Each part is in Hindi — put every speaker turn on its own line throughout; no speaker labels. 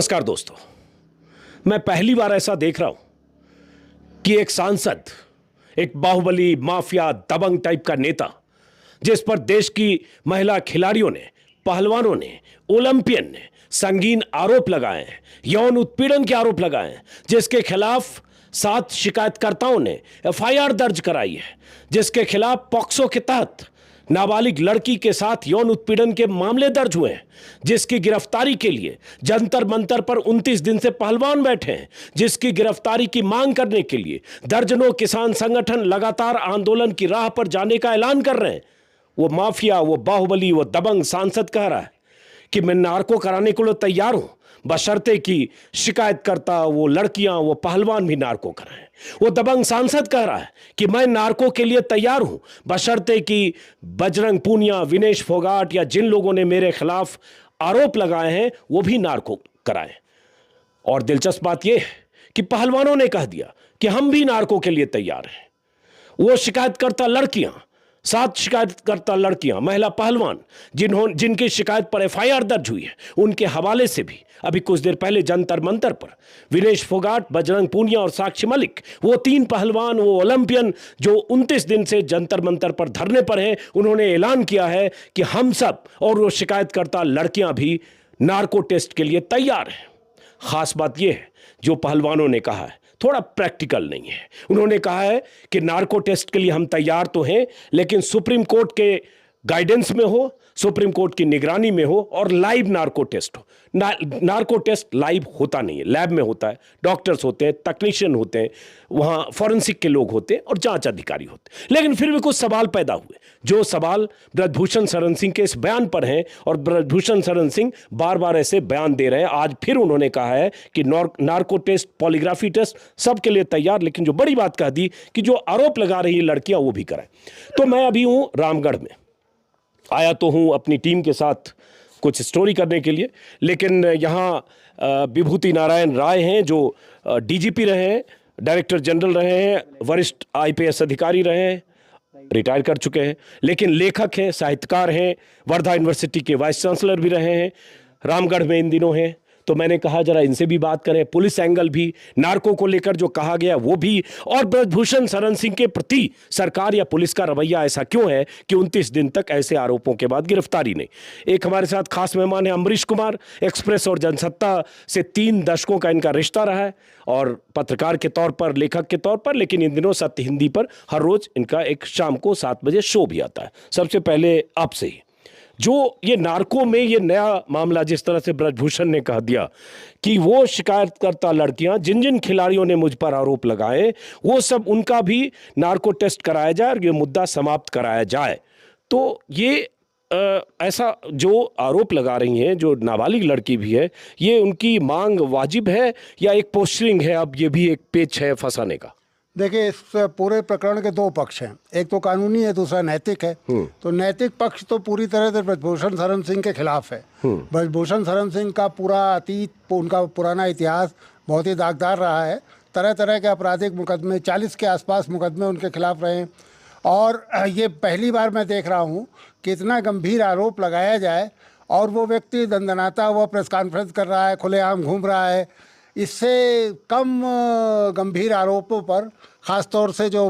नमस्कार दोस्तों, मैं पहली बार ऐसा देख रहा हूं कि एक सांसद, एक बाहुबली माफिया दबंग टाइप का नेता, जिस पर देश की महिला खिलाड़ियों ने, पहलवानों ने, ओलंपियन ने संगीन आरोप लगाए हैं, यौन उत्पीड़न के आरोप लगाए हैं, जिसके खिलाफ 7 शिकायतकर्ताओं ने एफआईआर दर्ज कराई है, जिसके खिलाफ पॉक्सो के तहत नाबालिग लड़की के साथ यौन उत्पीड़न के मामले दर्ज हुए हैं, जिसकी गिरफ्तारी के लिए जंतर मंतर पर 29 दिन से पहलवान बैठे हैं, जिसकी गिरफ्तारी की मांग करने के लिए दर्जनों किसान संगठन लगातार आंदोलन की राह पर जाने का ऐलान कर रहे हैं। वो माफिया, वो बाहुबली, वो दबंग सांसद कह रहा है कि मैं नार्को कराने के लिए तैयार हूं, बशर्ते कि शिकायतकर्ता, वो लड़कियां, वो पहलवान भी नार्को कराएं। वो दबंग सांसद कह रहा है कि मैं नार्को के लिए तैयार हूं, बशर्ते कि बजरंग पूनिया, विनेश फोगाट या जिन लोगों ने मेरे खिलाफ आरोप लगाए हैं वो भी नार्को कराएं। और दिलचस्प बात यह है कि पहलवानों ने कह दिया कि हम भी नार्को के लिए तैयार हैं। वो शिकायतकर्ता लड़कियां, 7 शिकायतकर्ता लड़कियां, महिला पहलवान जिनकी शिकायत पर एफआईआर दर्ज हुई है, उनके हवाले से भी अभी कुछ देर पहले जंतर मंतर पर विनेश फोगाट, बजरंग पूनिया और साक्षी मलिक, वो 3 पहलवान, वो ओलंपियन जो 29 दिन से जंतर मंतर पर धरने पर हैं, उन्होंने ऐलान किया है कि हम सब और वो शिकायतकर्ता लड़कियां भी नार्को टेस्ट के लिए तैयार हैं। खास बात यह है, जो पहलवानों ने कहा है थोड़ा प्रैक्टिकल नहीं है। उन्होंने कहा है कि नार्को टेस्ट के लिए हम तैयार तो हैं, लेकिन सुप्रीम कोर्ट के गाइडेंस में हो, सुप्रीम कोर्ट की निगरानी में हो और लाइव नार्को टेस्ट हो। नार्को टेस्ट लाइव होता नहीं है, लैब में होता है, डॉक्टर्स होते हैं, तकनीशियन होते हैं, वहां फॉरेंसिक के लोग होते हैं और जांच अधिकारी होते हैं। लेकिन फिर भी कुछ सवाल पैदा हुए, जो सवाल ब्रजभूषण शरण सिंह के इस बयान पर हैं, और ब्रजभूषण शरण सिंह बार बार ऐसे बयान दे रहे हैं। आज फिर उन्होंने कहा है कि नार्को टेस्ट, पॉलीग्राफी टेस्ट सबके लिए तैयार, लेकिन जो बड़ी बात कह दी कि जो आरोप लगा रही है लड़कियां वो भी कराएं। तो मैं अभी हूं रामगढ़ में, आया तो हूं अपनी टीम के साथ कुछ स्टोरी करने के लिए, लेकिन यहाँ विभूति नारायण राय हैं जो डीजीपी रहे हैं, डायरेक्टर जनरल रहे हैं, वरिष्ठ आईपीएस अधिकारी रहे हैं, रिटायर कर चुके हैं, लेकिन लेखक हैं, साहित्यकार हैं, वर्धा यूनिवर्सिटी के वाइस चांसलर भी रहे हैं, रामगढ़ में इन दिनों हैं। तो मैंने कहा जरा इनसे भी बात करें, पुलिस एंगल भी, नार्को को लेकर जो कहा गया वो भी, और ब्रजभूषण शरण सिंह के प्रति सरकार या पुलिस का रवैया ऐसा क्यों है कि 29 दिन तक ऐसे आरोपों के बाद गिरफ्तारी नहीं। एक हमारे साथ खास मेहमान है अमरीश कुमार, एक्सप्रेस और जनसत्ता से 3 दशकों का इनका रिश्ता रहा है, और पत्रकार के तौर पर, लेखक के तौर पर, लेकिन इन दिनों सत्य हिंदी पर हर रोज इनका एक शाम को 7 बजे शो भी आता है। सबसे पहले आपसे ही, जो ये नार्को में ये नया मामला, जिस तरह से ब्रजभूषण ने कह दिया कि वो शिकायतकर्ता लड़कियां, जिन जिन खिलाड़ियों ने मुझ पर आरोप लगाए, वो सब उनका भी नार्को टेस्ट कराया जाए और ये मुद्दा समाप्त कराया जाए, तो ये ऐसा जो आरोप लगा रही हैं, जो नाबालिग लड़की भी है, ये उनकी मांग वाजिब है या एक पोस्टरिंग है, अब ये भी एक पेच है फंसाने का?
देखिए, इस पूरे प्रकरण के 2 पक्ष हैं, एक तो कानूनी है, दूसरा नैतिक है। तो नैतिक पक्ष तो पूरी तरह से ब्रजभूषण शरण सिंह के खिलाफ है। ब्रजभूषण शरण सिंह का पूरा अतीत, उनका पुराना इतिहास बहुत ही दागदार रहा है। तरह तरह के आपराधिक मुकदमे, 40 के आसपास मुकदमे उनके खिलाफ रहे, और ये पहली बार मैं देख रहा हूँ कि इतना गंभीर आरोप लगाया जाए और वो व्यक्ति दंदनाता हुआ प्रेस कॉन्फ्रेंस कर रहा है, खुलेआम घूम रहा है। इससे कम गंभीर आरोपों पर, ख़ास तौर से जो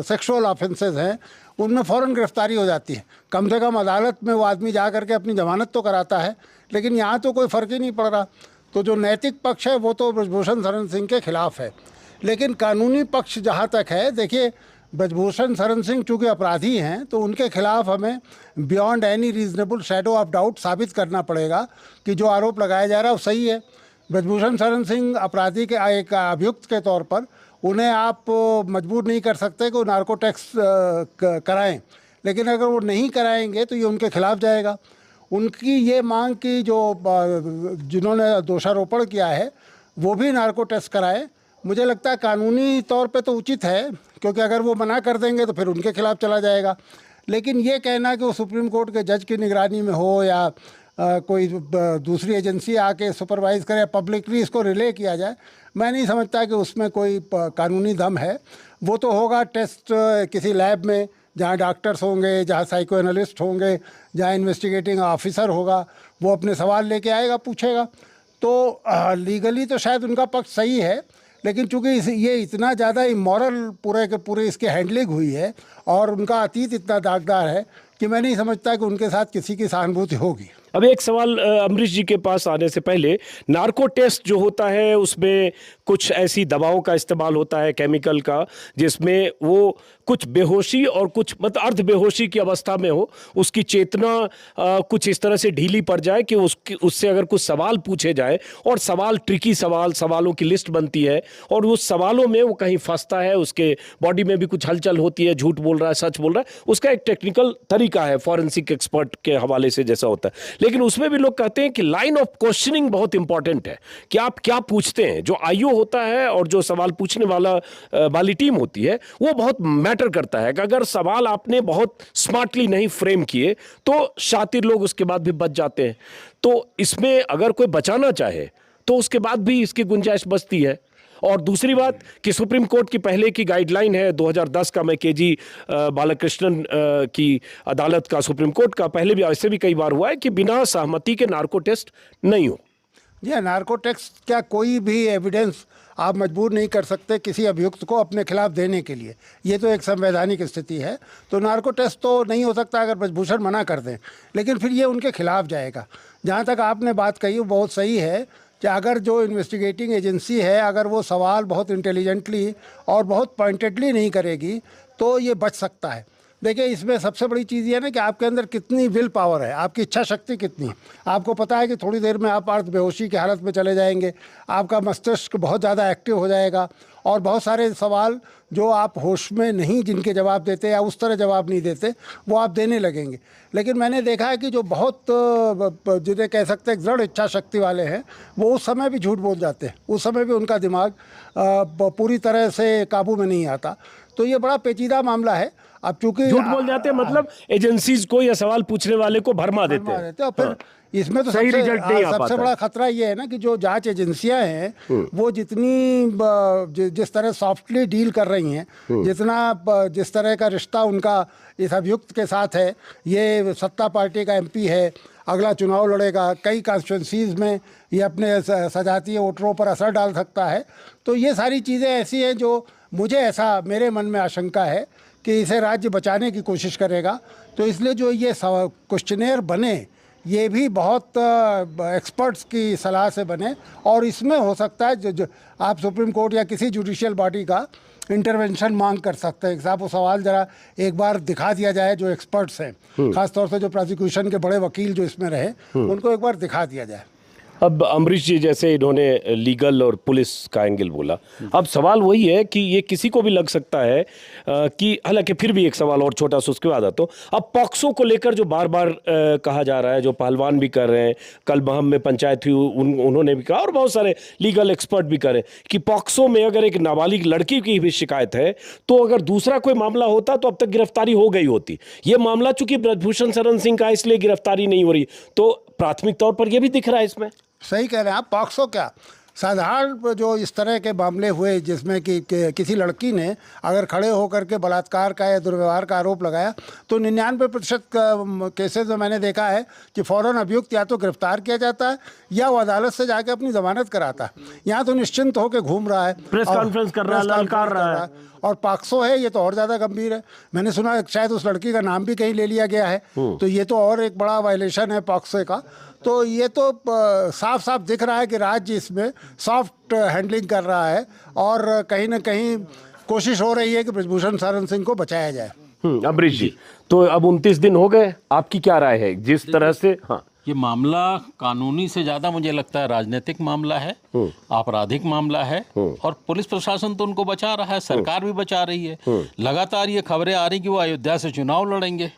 सेक्सुअल ऑफेंसेस हैं, उनमें फ़ौरन गिरफ्तारी हो जाती है। कम से कम अदालत में वो आदमी जा कर के अपनी जमानत तो कराता है, लेकिन यहाँ तो कोई फ़र्क ही नहीं पड़ रहा। तो जो नैतिक पक्ष है वो तो ब्रजभूषण शरण सिंह के खिलाफ है, लेकिन कानूनी पक्ष जहाँ तक है, देखिए, ब्रजभूषण शरण सिंह चूँकि अपराधी हैं, तो उनके खिलाफ हमें beyond any reasonable shadow of doubt साबित करना पड़ेगा कि जो आरोप लगाया जा रहा है वो सही है। ब्रजभूषण शरण सिंह अपराधी के एक अभियुक्त के तौर पर उन्हें आप मजबूर नहीं कर सकते कि वो नार्को टेस्ट कराएं, लेकिन अगर वो नहीं कराएंगे तो ये उनके खिलाफ जाएगा। उनकी ये मांग की जो जिन्होंने दोषारोपण किया है वो भी नार्को टेस्ट कराएं, मुझे लगता है कानूनी तौर पे तो उचित है, क्योंकि अगर वो मना कर देंगे तो फिर उनके खिलाफ चला जाएगा। लेकिन ये कहना कि वो सुप्रीम कोर्ट के जज की निगरानी में हो या कोई दूसरी एजेंसी आके सुपरवाइज़ करे, पब्लिकली इसको रिले किया जाए, मैं नहीं समझता कि उसमें कोई कानूनी दम है। वो तो होगा टेस्ट किसी लैब में, जहाँ डॉक्टर्स होंगे, जहाँ साइको एनालिस्ट होंगे, जहाँ इन्वेस्टिगेटिंग ऑफिसर होगा, वो अपने सवाल लेके आएगा, पूछेगा। तो लीगली तो शायद उनका पक्ष सही है, लेकिन चूंकि ये इतना ज़्यादा इमोरल पूरे के पूरे इसकी हैंडलिंग हुई है और उनका अतीत इतना दागदार है कि मैं नहीं समझता कि उनके साथ किसी की सहानुभूति होगी।
अब एक सवाल अमरीश जी के पास आने से पहले, नार्को टेस्ट जो होता है उसमें कुछ ऐसी दवाओं का इस्तेमाल होता है, केमिकल का, जिसमें वो कुछ बेहोशी और कुछ मतलब अर्ध बेहोशी की अवस्था में हो, उसकी चेतना कुछ इस तरह से ढीली पड़ जाए कि उससे अगर कुछ सवाल पूछे जाए, और सवाल ट्रिकी सवालों की लिस्ट बनती है और उस सवालों में वो कहीं फंसता है, उसके बॉडी में भी कुछ हलचल होती है, झूठ बोल रहा है, सच बोल रहा है, उसका एक टेक्निकल तरीका है फॉरेंसिक एक्सपर्ट के हवाले से जैसा होता है। लेकिन उसमें भी लोग कहते हैं कि लाइन ऑफ क्वेश्चनिंग बहुत इंपॉर्टेंट है, कि आप क्या पूछते हैं। जो आईओ होता है और जो सवाल पूछने वाली टीम होती है, वो बहुत मैटर करता है कि अगर सवाल आपने बहुत स्मार्टली नहीं फ्रेम किए तो शातिर लोग उसके बाद भी बच जाते हैं। तो इसमें अगर कोई बचाना चाहे तो उसके बाद भी इसकी गुंजाइश बचती है। और दूसरी बात कि सुप्रीम कोर्ट की पहले की गाइडलाइन है 2010 का, मैं केजी बालाकृष्णन की अदालत का, सुप्रीम कोर्ट का, पहले भी ऐसे भी कई बार हुआ है कि बिना सहमति के नार्को टेस्ट नहीं हो।
जी, नार्को टेस्ट क्या कोई भी एविडेंस आप मजबूर नहीं कर सकते किसी अभियुक्त को अपने खिलाफ देने के लिए, ये तो एक संवैधानिक स्थिति है। तो नार्को टेस्ट तो नहीं हो सकता अगर ब्रजभूषण मना कर दें, लेकिन फिर ये उनके खिलाफ जाएगा। जहाँ तक आपने बात कही वो बहुत सही है कि अगर जो इन्वेस्टिगेटिंग एजेंसी है, अगर वो सवाल बहुत इंटेलिजेंटली और बहुत पॉइंटेडली नहीं करेगी तो ये बच सकता है। देखिए, इसमें सबसे बड़ी चीज़ ये है ना कि आपके अंदर कितनी विल पावर है, आपकी इच्छा शक्ति कितनी है। आपको पता है कि थोड़ी देर में आप अर्ध बेहोशी की हालत में चले जाएंगे, आपका मस्तिष्क बहुत ज़्यादा एक्टिव हो जाएगा और बहुत सारे सवाल जो आप होश में नहीं, जिनके जवाब देते या उस तरह जवाब नहीं देते, वो आप देने लगेंगे। लेकिन मैंने देखा है कि जो बहुत जिन्हें कह सकते हैं दृढ़ इच्छा शक्ति वाले हैं, वो उस समय भी झूठ बोल जाते हैं, उस समय भी उनका दिमाग पूरी तरह से काबू में नहीं आता। तो ये बड़ा पेचीदा मामला है। अब चूंकि
झूठ बोल जाते हैं मतलब एजेंसीज को या सवाल पूछने वाले को भरमा देते हैं।
और फिर इसमें तो
सही रिजल्ट नहीं आ
सबसे
पाता।
बड़ा खतरा ये है ना कि जो जांच एजेंसियां हैं वो जिस तरह सॉफ्टली डील कर रही हैं, जिस तरह का रिश्ता उनका इस अभियुक्त के साथ है, ये सत्ता पार्टी का एमपी है, अगला चुनाव लड़ेगा, कई कॉन्स्टिट्यूंसीज में ये अपने सजातीय वोटरों पर असर डाल सकता है। तो ये सारी चीज़ें ऐसी हैं जो मेरे मन में आशंका है कि इसे राज्य बचाने की कोशिश करेगा। तो इसलिए जो ये क्वेश्चनेयर बने, ये भी बहुत एक्सपर्ट्स की सलाह से बने, और इसमें हो सकता है जो आप सुप्रीम कोर्ट या किसी जुडिशियल बॉडी का इंटरवेंशन मांग कर सकते हैं कि साहब वो सवाल ज़रा एक बार दिखा दिया जाए। जो एक्सपर्ट्स हैं, खासतौर से जो प्रोसिक्यूशन के बड़े वकील जो इसमें रहे, उनको एक बार दिखा दिया जाए।
अब अमरीश जी जैसे इन्होंने लीगल और पुलिस का एंगल बोला, अब सवाल वही है कि ये किसी को भी लग सकता है कि, हालांकि फिर भी एक सवाल और छोटा सा उसके बाद आता हूं। अब पॉक्सो को लेकर जो बार बार कहा जा रहा है, जो पहलवान भी कर रहे हैं, कल महम में पंचायत हुई, उन्होंने भी कहा और बहुत सारे लीगल एक्सपर्ट भी कर रहे हैं कि पॉक्सो में अगर एक नाबालिग लड़की की भी शिकायत है तो अगर दूसरा कोई मामला होता तो अब तक गिरफ्तारी हो गई होती। ये मामला चूंकि ब्रजभूषण शरण सिंह का, इसलिए गिरफ्तारी नहीं हो रही। तो प्राथमिक तौर पर यह भी दिख रहा है इसमें।
सही कह रहे हैं आप। पॉक्सो क्या, साधारण जो इस तरह के मामले हुए जिसमें कि किसी लड़की ने अगर खड़े होकर के बलात्कार का या दुर्व्यवहार का आरोप लगाया, तो 99% केसेस में मैंने देखा है कि फ़ौरन अभियुक्त या तो गिरफ्तार किया जाता है या वो अदालत से जाके अपनी जमानत कराता है। यहाँ तो निश्चिंत होकर घूम रहा है,
प्रेस कॉन्फ्रेंस कर रहा है, ललकार रहा है।
और पॉक्सो है, ये तो और ज़्यादा गंभीर है। मैंने सुना शायद उस लड़की का नाम भी कहीं ले लिया गया है, तो ये तो और एक बड़ा वायलेशन है पॉक्सो का। तो ये तो साफ साफ दिख रहा है कि राज्य इसमें सॉफ्ट हैंडलिंग कर रहा है और कहीं ना कहीं कोशिश हो रही है कि ब्रजभूषण शरण सिंह को बचाया जाए।
अमरीश जी, तो अब 29 दिन हो गए, आपकी क्या राय है जिस तरह से? हाँ,
ये मामला कानूनी से ज्यादा मुझे लगता है राजनीतिक मामला है, आपराधिक मामला है, और पुलिस प्रशासन तो उनको बचा रहा है, सरकार भी बचा रही है। लगातार ये खबरें आ रही कि वो अयोध्या से चुनाव लड़ेंगे।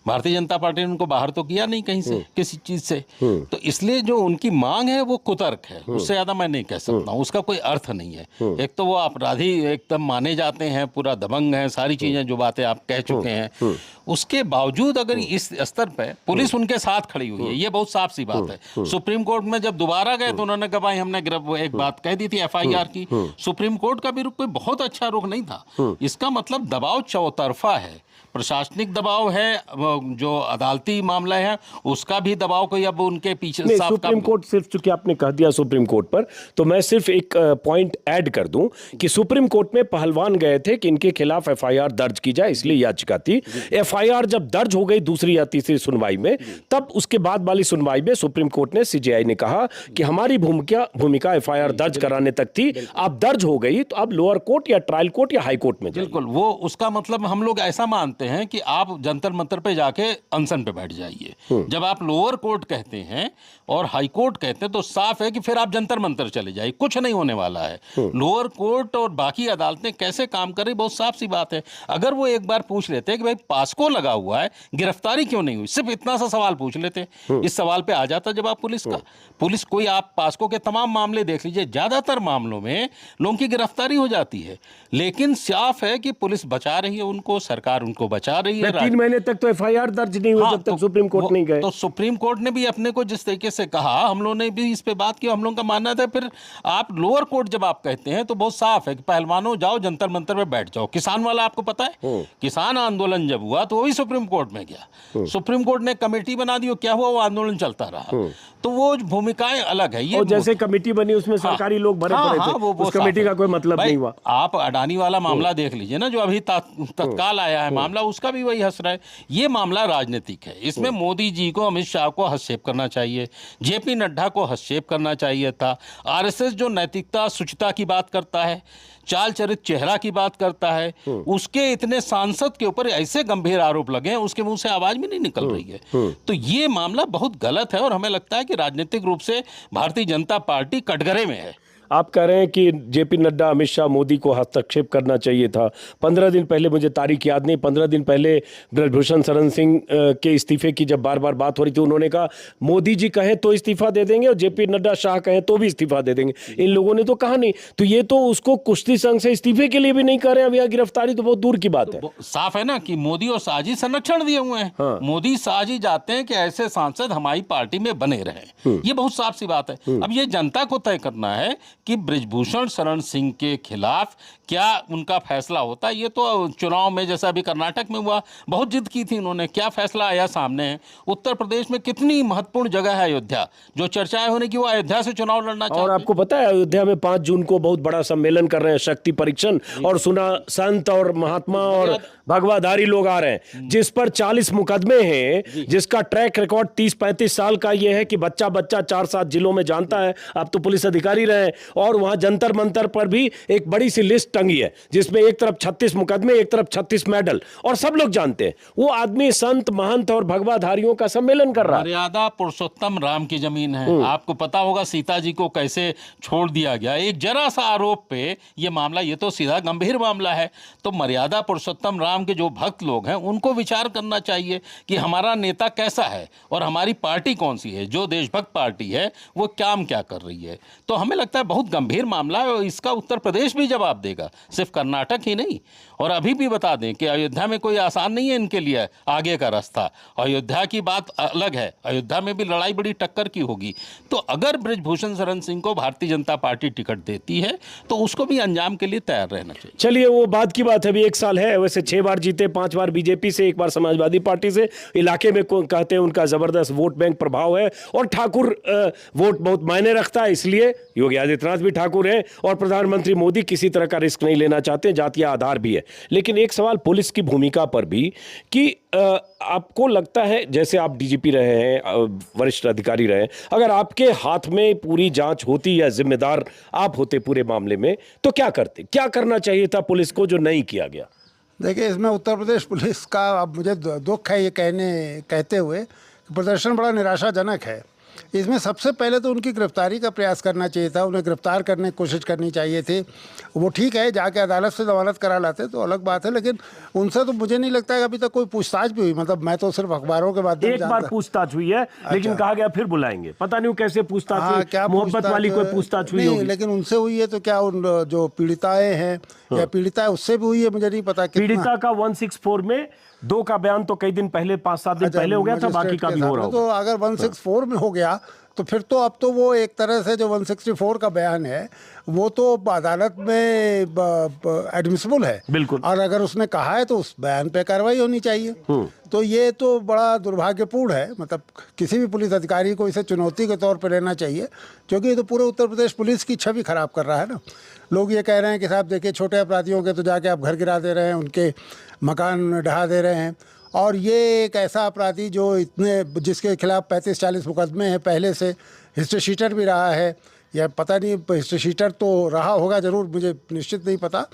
भारतीय जनता पार्टी ने उनको बाहर तो किया नहीं कहीं से, किसी चीज से। तो इसलिए जो उनकी मांग है वो कुतर्क है, उससे ज्यादा मैं नहीं कह सकता हूँ, उसका कोई अर्थ नहीं है। एक तो वो अपराधी एकदम माने जाते हैं, पूरा दबंग है, सारी चीजें जो बातें आप कह चुके हैं, उसके बावजूद अगर इस स्तर पर पुलिस उनके साथ खड़ी हुई है, ये बहुत साफ सी बात है। सुप्रीम कोर्ट में जब दोबारा गए तो उन्होंने कहा भाई हमने एक बात कह दी थी एफआईआर की। सुप्रीम कोर्ट का भी रुख कोई बहुत अच्छा रुख नहीं था। इसका मतलब दबाव चौतरफा है। प्रशासनिक दबाव है, जो अदालती मामला है उसका भी दबाव कोई अब उनके पीछे
नहीं,
साफ
सुप्रीम कोर्ट सिर्फ, चूंकि आपने कह दिया सुप्रीम कोर्ट पर, तो मैं सिर्फ एक पॉइंट ऐड कर दूं कि सुप्रीम कोर्ट में पहलवान गए थे कि इनके खिलाफ एफआईआर दर्ज की जाए, इसलिए याचिका थी। एफआईआर जब दर्ज हो गई दूसरी या तीसरी सुनवाई में, तब उसके बाद वाली सुनवाई में सुप्रीम कोर्ट ने, सीजेआई ने कहा कि हमारी भूमिका एफआईआर दर्ज कराने तक थी, अब दर्ज हो गई तो अब लोअर कोर्ट या ट्रायल कोर्ट या हाई कोर्ट में जाइए।
बिल्कुल, वो उसका मतलब हम लोग ऐसा मानते हैं कि आप जंतर मंतर पे जाके अनशन पे बैठ जाइए। जब आप लोअर कोर्ट कहते हैं और हाई कोर्ट कहते हैं तो साफ है कि फिर आप जंतर मंतर चले जाइए, कुछ नहीं होने वाला है। लोअर कोर्ट और बाकी अदालतें कैसे काम कर रही, बहुत साफ सी बात है। अगर वो एक बार पूछ लेते कि भाई पास्को लगा हुआ है, गिरफ्तारी क्यों नहीं हुई, सिर्फ इतना सा सवाल पूछ लेते, इस सवाल पे आ जाता जवाब पुलिस का। पुलिस कोई, आप पास्को के तमाम मामले देख लीजिए, ज्यादातर मामलों में लोगों की गिरफ्तारी हो जाती है, लेकिन साफ है कि पुलिस बचा रही है उनको, सरकार उनको बचा रही है।
3 महीने तक तो एफआईआर दर्ज नहीं हुई जब तक सुप्रीम कोर्ट नहीं गए।
तो सुप्रीम कोर्ट ने भी अपने को जिस तरीके से कहा, हम लोगों ने भी इस पे बात की, हम लोगों का मानना था। फिर आप लोअर कोर्ट जब आप कहते हैं तो बहुत साफ है कि पहलवानों जाओ जंतर मंतर पे बैठ जाओ। किसान वाला आपको पता है, किसान आंदोलन जब हुआ तो वो भी सुप्रीम कोर्ट में गया, सुप्रीम कोर्ट ने कमेटी बना दी, क्या हुआ, वो आंदोलन चलता रहा। तो वो भूमिकाएं अलग है। ये
जैसे कमेटी बनी उसमें सरकारी लोग भरे पड़े थे, उस कमेटी का कोई मतलब नहीं हुआ।
आप अडानी वाला मामला देख लीजिए ना, जो अभी तत्काल आया है मामला, उसका भी वही हंस रहा है। ये मामला राजनीतिक है, इसमें मोदी जी को, अमित शाह को हस्तक्षेप करना चाहिए, जेपी नड्डा को हस्तक्षेप करना चाहिए था। आरएसएस जो नैतिकता शुचिता की बात करता है, चाल चरित चेहरा की बात करता है, उसके इतने सांसद के ऊपर ऐसे गंभीर आरोप लगे हैं, उसके मुंह से आवाज भी नहीं निकल रही है। तो ये मामला बहुत गलत है और हमें लगता है कि राजनीतिक रूप से भारतीय जनता पार्टी कटघरे में है।
आप कह रहे हैं कि जेपी नड्डा, अमित शाह, मोदी को हस्तक्षेप करना चाहिए था। 15 दिन पहले, मुझे तारीख याद नहीं, 15 दिन पहले ब्रजभूषण शरण सिंह के इस्तीफे की जब बार बार बात हो रही थी, उन्होंने कहा मोदी जी कहें तो इस्तीफा दे देंगे और जेपी नड्डा, शाह कहें तो भी इस्तीफा दे देंगे। इन लोगों ने तो कहा नहीं। तो ये तो उसको कुश्ती संघ से इस्तीफे के लिए भी नहीं कर रहे हैं। अब यह गिरफ्तारी तो बहुत दूर की बात है।
साफ है ना कि मोदी और शाह जी संरक्षण दिए हुए हैं।
हाँ।
मोदी शाह जी चाहते हैं कि ऐसे सांसद हमारी पार्टी में बने रहें। ये बहुत साफ सी बात है। अब ये जनता को तय करना है कि ब्रजभूषण शरण सिंह के खिलाफ क्या उनका फैसला होता है। ये तो चुनाव में, जैसा अभी कर्नाटक में हुआ, बहुत जिद की थी उन्होंने, क्या फैसला आया सामने है। उत्तर प्रदेश में कितनी महत्वपूर्ण जगह है अयोध्या, जो चर्चाएं होने की, वो अयोध्या से चुनाव लड़ना चाहते हैं।
और आपको पता है अयोध्या में 5 जून को बहुत बड़ा सम्मेलन कर रहे हैं, शक्ति परीक्षण, और सुना संत और महात्मा और भगवाधारी लोग आ रहे हैं, जिस पर 40 मुकदमे हैं, जिसका ट्रैक रिकॉर्ड 30-35 साल का ये है कि बच्चा 4-7 जिलों में जानता है। अब तो पुलिस अधिकारी रहे, और वहां जंतर मंतर पर भी एक बड़ी सी लिस्ट टंगी है, जिसमें एक तरफ 36 मुकदमे, एक तरफ 36 मेडल, और सब लोग जानते हैं वो आदमी संत, महंत और भगवाधारियों का सम्मेलन कर रहा है।
मर्यादा पुरुषोत्तम राम की जमीन है। आपको पता होगा सीता जी को कैसे छोड़ दिया गया, एक जरा सा आरोप पे ये मामला, ये तो सीधा गंभीर मामला है। तो मर्यादा पुरुषोत्तम राम के जो भक्त लोग हैं, उनको विचार करना चाहिए कि हमारा नेता कैसा है और हमारी पार्टी कौन सी है, जो देशभक्त पार्टी है वो काम क्या कर रही है। तो हमें लगता है बहुत गंभीर मामला है और इसका उत्तर प्रदेश भी जवाब देगा, सिर्फ कर्नाटक ही नहीं। और अभी भी बता दें कि अयोध्या में कोई आसान नहीं है इनके लिए आगे का रास्ता। अयोध्या की बात अलग है, अयोध्या में भी लड़ाई बड़ी टक्कर की होगी। तो अगर ब्रजभूषण शरण सिंह को भारतीय जनता पार्टी टिकट देती है तो उसको भी अंजाम के लिए तैयार रहना चाहिए।
चलिए, वो बात की बात है, अभी 1 साल है। वैसे 6 बार जीते, 5 बार बीजेपी से, 1 बार समाजवादी पार्टी से। इलाके में कहते हैं उनका जबरदस्त वोट बैंक प्रभाव है, और ठाकुर वोट बहुत मायने रखता है, इसलिए योगी आदित्यनाथ भी ठाकुर है, और प्रधानमंत्री मोदी किसी तरह का रिस्क नहीं लेना चाहते, जातीय आधार भी है। लेकिन एक सवाल पुलिस की भूमिका पर भी, कि आपको लगता है, जैसे आप डीजीपी रहे हैं, वरिष्ठ अधिकारी रहे, अगर आपके हाथ में पूरी जांच होती या जिम्मेदार आप होते पूरे मामले में, तो क्या करते, क्या करना चाहिए था पुलिस को जो नहीं किया गया?
देखिए, इसमें उत्तर प्रदेश पुलिस का, अब मुझे दुख है ये कहते हुए, प्रदर्शन बड़ा निराशाजनक है। इसमें सबसे पहले तो उनकी गिरफ्तारी का प्रयास करना चाहिए था, उन्हें गिरफ्तार करने की कोशिश करनी चाहिए थी। वो ठीक है, जाके अदालत से जमानत करा लाते तो अलग बात है, लेकिन उनसे तो मुझे नहीं लगता है कि अभी तक कोई पूछताछ भी हुई। मतलब मैं तो सिर्फ अखबारों के माध्यम से,
1 बार पूछताछ हुई है, लेकिन कहा गया फिर बुलाएंगे, पता नहीं कैसे पूछताछ हुई,
क्या
मोहब्बत वाली कोई पूछताछ हुई होगी।
लेकिन उनसे हुई है तो क्या उन जो पीड़िताएं हैं या पीड़िता है उससे भी हुई है, मुझे नहीं पता।
पीड़िता का 164 में 2 का बयान तो कई दिन पहले, 5-7 दिन पहले हो गया था, बाकी का भी हो रहा होगा।
तो अगर 164 में हो गया तो फिर तो अब तो वो एक तरह से जो 164 का बयान है वो तो अदालत में एडमिसिबल है।
बिल्कुल।
और अगर उसने कहा है तो उस बयान पे कार्रवाई होनी चाहिए। तो ये तो बड़ा दुर्भाग्यपूर्ण है, मतलब किसी भी पुलिस अधिकारी को इसे चुनौती के तौर पर लेना चाहिए, क्योंकि ये तो पूरे उत्तर प्रदेश पुलिस की छवि खराब कर रहा है ना। लोग ये कह रहे हैं कि साहब देखिए छोटे अपराधियों के तो जाके आप घर गिरा दे रहे हैं, उनके मकान ढहा दे रहे हैं, और ये एक ऐसा अपराधी जो जिसके खिलाफ 35-40 मुकदमे हैं, पहले से हिस्ट्री शीटर भी रहा है, या पता नहीं हिस्ट्री शीटर तो रहा होगा ज़रूर, मुझे निश्चित नहीं पता।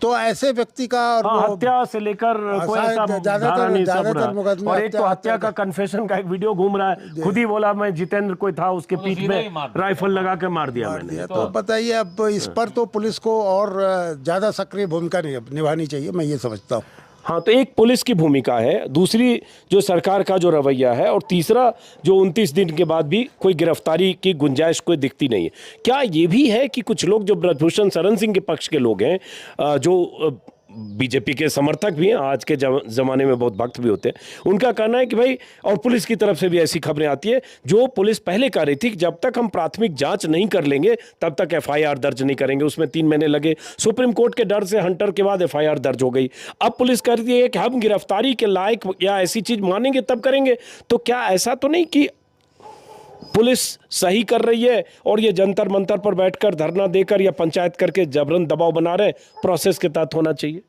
तो ऐसे व्यक्ति का और
हत्या से लेकर कोई ऐसा धारा नहीं, सब रहा।
मुकदमे
और एक तो हत्या का कन्फेशन का एक वीडियो घूम रहा है, खुद ही बोला मैं जितेंद्र कोई था उसके पीठ में राइफल लगा के मार दिया मैंने।
तो बताइए, अब इस पर तो पुलिस को और ज़्यादा सक्रिय भूमिका निभानी चाहिए, मैं ये समझता हूँ।
हाँ, तो एक पुलिस की भूमिका है, दूसरी जो सरकार का जो रवैया है, और तीसरा जो 29 दिन के बाद भी कोई गिरफ्तारी की गुंजाइश कोई दिखती नहीं है। क्या ये भी है कि कुछ लोग जो ब्रजभूषण शरण सिंह के पक्ष के लोग हैं, जो बीजेपी के समर्थक भी हैं, आज के ज़माने में बहुत भक्त भी होते हैं, उनका कहना है कि भाई, और पुलिस की तरफ से भी ऐसी खबरें आती है, जो पुलिस पहले कर रही थी कि जब तक हम प्राथमिक जांच नहीं कर लेंगे तब तक एफआईआर दर्ज नहीं करेंगे। उसमें 3 महीने लगे, सुप्रीम कोर्ट के डर से हंटर के बाद एफआईआर दर्ज हो गई। अब पुलिस कह रही है कि हम गिरफ्तारी के लायक या ऐसी चीज मानेंगे तब करेंगे। तो क्या ऐसा तो नहीं कि पुलिस सही कर रही है और ये जंतर मंतर पर बैठकर धरना देकर या पंचायत करके जबरन दबाव बना रहे? प्रोसेस के तहत होना चाहिए।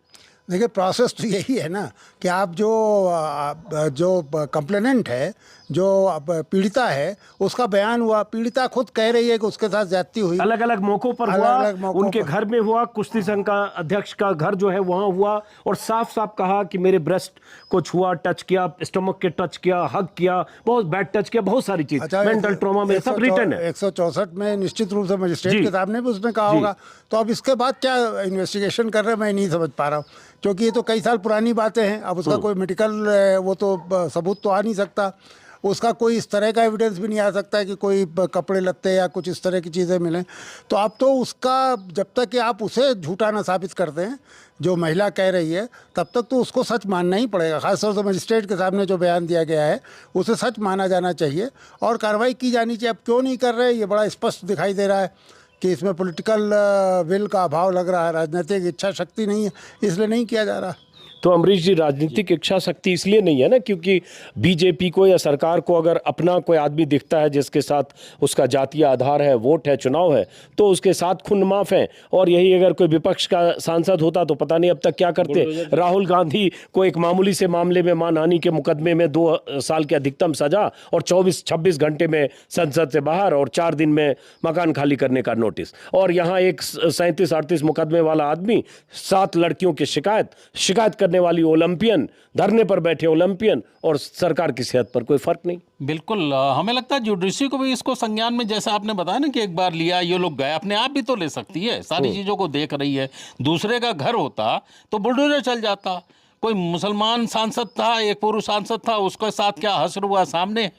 देखिए, प्रोसेस तो यही है ना कि आप जो कंप्लेनेंट है, जो पीड़िता है, उसका बयान हुआ, पीड़िता खुद कह रही है कि उसके साथ ज्यादती हुई,
अलग अलग मौकों पर हुआ, उनके घर में हुआ, कुश्ती संघ का अध्यक्ष का घर जो है वहां हुआ, और साफ साफ कहा कि मेरे ब्रेस्ट को छुआ, टच किया, स्टमक के टच किया, हग किया, बहुत बैड टच किया, बहुत सारी चीज।
अच्छा,
मेंटल ट्रॉमा में सब रिटर्न है।
164 में निश्चित रूप से मजिस्ट्रेट के सामने भी उसने कहा होगा। तो अब इसके बाद क्या इन्वेस्टिगेशन कर रहे हैं, मैं नहीं समझ पा रहा हूँ, क्योंकि ये तो कई साल पुरानी बातें हैं। अब उसका कोई मेडिकल वो तो सबूत तो आ नहीं सकता, उसका कोई इस तरह का एविडेंस भी नहीं आ सकता है कि कोई कपड़े लत्ते या कुछ इस तरह की चीज़ें मिलें। तो अब तो उसका, जब तक कि आप उसे झूठा ना साबित करते हैं जो महिला कह रही है, तब तक तो उसको सच मानना ही पड़ेगा। खासतौर से मजिस्ट्रेट के सामने जो बयान दिया गया है उसे सच माना जाना चाहिए और कार्रवाई की जानी चाहिए। अब क्यों नहीं कर रहे, ये बड़ा स्पष्ट दिखाई दे रहा है कि इसमें पॉलिटिकल विल का अभाव लग रहा है, राजनीतिक इच्छा शक्ति नहीं है, इसलिए नहीं किया जा रहा।
तो अमरीश जी, राजनीतिक इच्छा शक्ति इसलिए नहीं है ना क्योंकि बीजेपी को या सरकार को अगर अपना कोई आदमी दिखता है जिसके साथ उसका जातीय आधार है, वोट है, चुनाव है, तो उसके साथ खून माफ है। और यही अगर कोई विपक्ष का सांसद होता तो पता नहीं अब तक क्या करते। राहुल गांधी को एक मामूली से मामले में मानहानि के मुकदमे में 2 साल की अधिकतम सजा और 24-26 घंटे में संसद से बाहर और 4 दिन में मकान खाली करने का नोटिस। और यहाँ एक 37-38 मुकदमे वाला आदमी, 7 लड़कियों की शिकायत वाली ओलंपियन, धरने पर बैठे ओलंपियन, और सरकार की सेहत पर कोई फर्क नहीं।
बिल्कुल, हमें लगता है जुडिशरी को भी इसको संज्ञान में, जैसा आपने बताया ना कि एक बार लिया, ये लोग गए, अपने आप भी तो ले सकती है, सारी चीज़ों को देख रही है। दूसरे का घर होता तो बुलडोजर चल जाता। कोई मुसलमान सांसद था, एक पुरुष सांसद था, उसके साथ क्या हश्र हुआ सामने।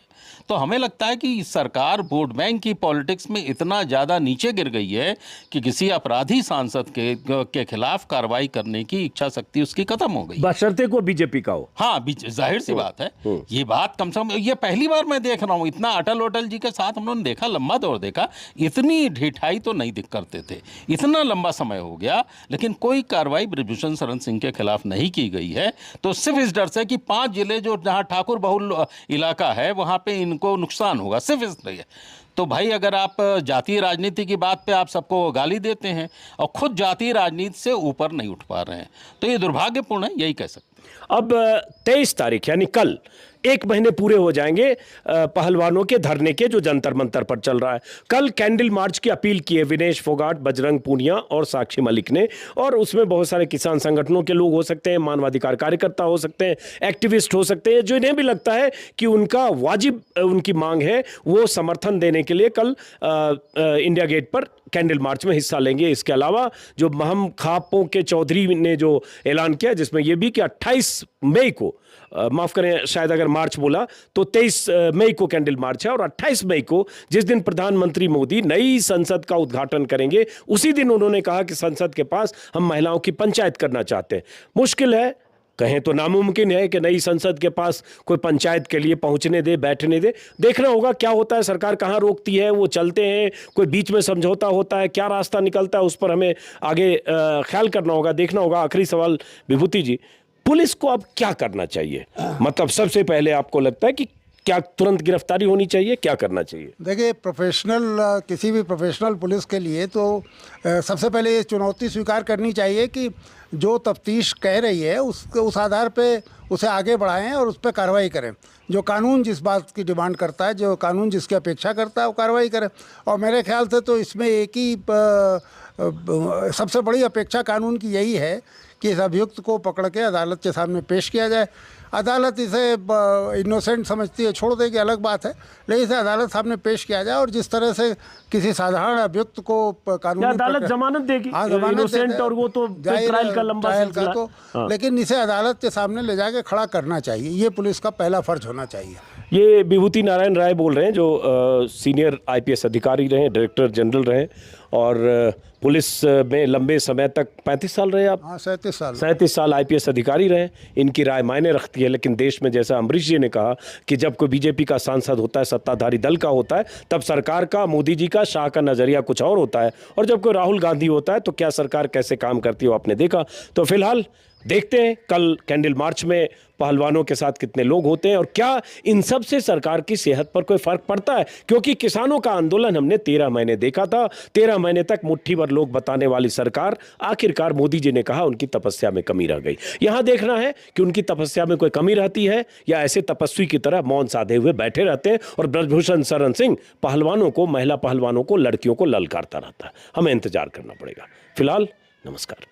तो हमें लगता है कि सरकार वोट बैंक की पॉलिटिक्स में इतना ज़्यादा नीचे गिर गई है कि किसी अपराधी सांसद के खिलाफ कार्रवाई करने की इच्छा शक्ति उसकी खत्म हो गई,
बशर्ते को बीजेपी का हो।
हाँ, जाहिर सी बात है। ये बात कम से कम, ये पहली बार मैं देख रहा हूँ। इतना अटल जी के साथ हम लोगों ने देखा, लंबा दौर देखा, इतनी ढिठाई तो नहीं करते थे, इतना लंबा समय हो गया, लेकिन कोई कार्रवाई ब्रजभूषण शरण सिंह के खिलाफ नहीं की गई है। तो सिर्फ इस डर से कि 5 जिले जो जहाँ ठाकुर बहुल इलाका है वहाँ पे इनको नुकसान होगा, सिर्फ इसलिए। तो भाई, अगर आप जातीय राजनीति की बात पे आप सबको गाली देते हैं और खुद जातीय राजनीति से ऊपर नहीं उठ पा रहे हैं, तो ये दुर्भाग्यपूर्ण है, यही कह सकते हैं।
अब 23 तारीख यानी कल 1 महीने पूरे हो जाएंगे पहलवानों के धरने के, जो जंतर मंतर पर चल रहा है। कल कैंडल मार्च की अपील की है विनेश फोगाट, बजरंग पूनिया और साक्षी मलिक ने, और उसमें बहुत सारे किसान संगठनों के लोग हो सकते हैं, मानवाधिकार कार्यकर्ता हो सकते हैं, एक्टिविस्ट हो सकते हैं, जो इन्हें भी लगता है कि उनका वाजिब उनकी मांग है, वो समर्थन देने के लिए कल इंडिया गेट पर कैंडल मार्च में हिस्सा लेंगे। इसके अलावा जो महम खापों के चौधरी ने जो ऐलान किया, जिसमें यह भी कि 28 मई को, माफ करें शायद अगर मार्च बोला तो 23 मई को कैंडल मार्च है, और 28 मई को जिस दिन प्रधानमंत्री मोदी नई संसद का उद्घाटन करेंगे, उसी दिन उन्होंने कहा कि संसद के पास हम महिलाओं की पंचायत करना चाहते हैं। मुश्किल है, कहें तो नामुमकिन है कि नई संसद के पास कोई पंचायत के लिए पहुंचने दे, बैठने दे। देखना होगा क्या होता है, सरकार कहां रोकती है, वो चलते हैं, कोई बीच में समझौता होता है, क्या रास्ता निकलता है, उस पर हमें आगे ख्याल करना होगा, देखना होगा। आखिरी सवाल विभूति जी, पुलिस को अब क्या करना चाहिए? मतलब सबसे पहले आपको लगता है कि क्या तुरंत गिरफ्तारी होनी चाहिए, क्या करना चाहिए?
देखिए, किसी भी प्रोफेशनल पुलिस के लिए तो सबसे पहले ये चुनौती स्वीकार करनी चाहिए कि जो तफ्तीश कह रही है उस आधार पे उसे आगे बढ़ाएं और उस पर कार्रवाई करें। जो कानून जिस बात की डिमांड करता है, जो कानून जिसकी अपेक्षा करता है, वो कार्रवाई करें। और मेरे ख्याल से तो इसमें एक ही सबसे बड़ी अपेक्षा कानून की यही है कि इस अभियुक्त को पकड़ के अदालत के सामने पेश किया जाए। अदालत इसे इनोसेंट समझती है, छोड़ देगी, अलग बात है, लेकिन इसे अदालत सामने पेश किया जाए। और जिस तरह से किसी साधारण अभियुक्त को कानूनी
अदालत जमानत देगी, इनोसेंट, और वो तो ट्रायल का लंबा सिलसिला है।
तो लेकिन इसे अदालत के सामने ले जाके खड़ा करना चाहिए, ये पुलिस का पहला फर्ज होना चाहिए।
ये विभूति नारायण राय बोल रहे हैं, जो सीनियर आईपीएस अधिकारी रहे, डायरेक्टर जनरल रहे और पुलिस में लंबे समय तक 35 साल रहे आप?
हाँ,
37 साल आईपीएस अधिकारी रहे। इनकी राय मायने रखती है, लेकिन देश में जैसा अमरीश जी ने कहा कि जब कोई बीजेपी का सांसद होता है, सत्ताधारी दल का होता है, तब सरकार का, मोदी जी का, शाह का नजरिया कुछ और होता है। और जब कोई राहुल गांधी होता है तो क्या सरकार कैसे काम करती है वो आपने देखा। तो फिलहाल देखते हैं कल कैंडल मार्च में पहलवानों के साथ कितने लोग होते हैं और क्या इन सब से सरकार की सेहत पर कोई फर्क पड़ता है। क्योंकि किसानों का आंदोलन हमने 13 महीने देखा था। 13 महीने तक मुट्ठी भर लोग बताने वाली सरकार, आखिरकार मोदी जी ने कहा उनकी तपस्या में कमी रह गई। यहां देखना है कि उनकी तपस्या में कोई कमी रहती है या ऐसे तपस्वी की तरह मौन साधे हुए बैठे रहते हैं और ब्रजभूषण शरण सिंह पहलवानों को, महिला पहलवानों को, लड़कियों को ललकारता रहता है। हमें इंतजार करना पड़ेगा। फिलहाल नमस्कार।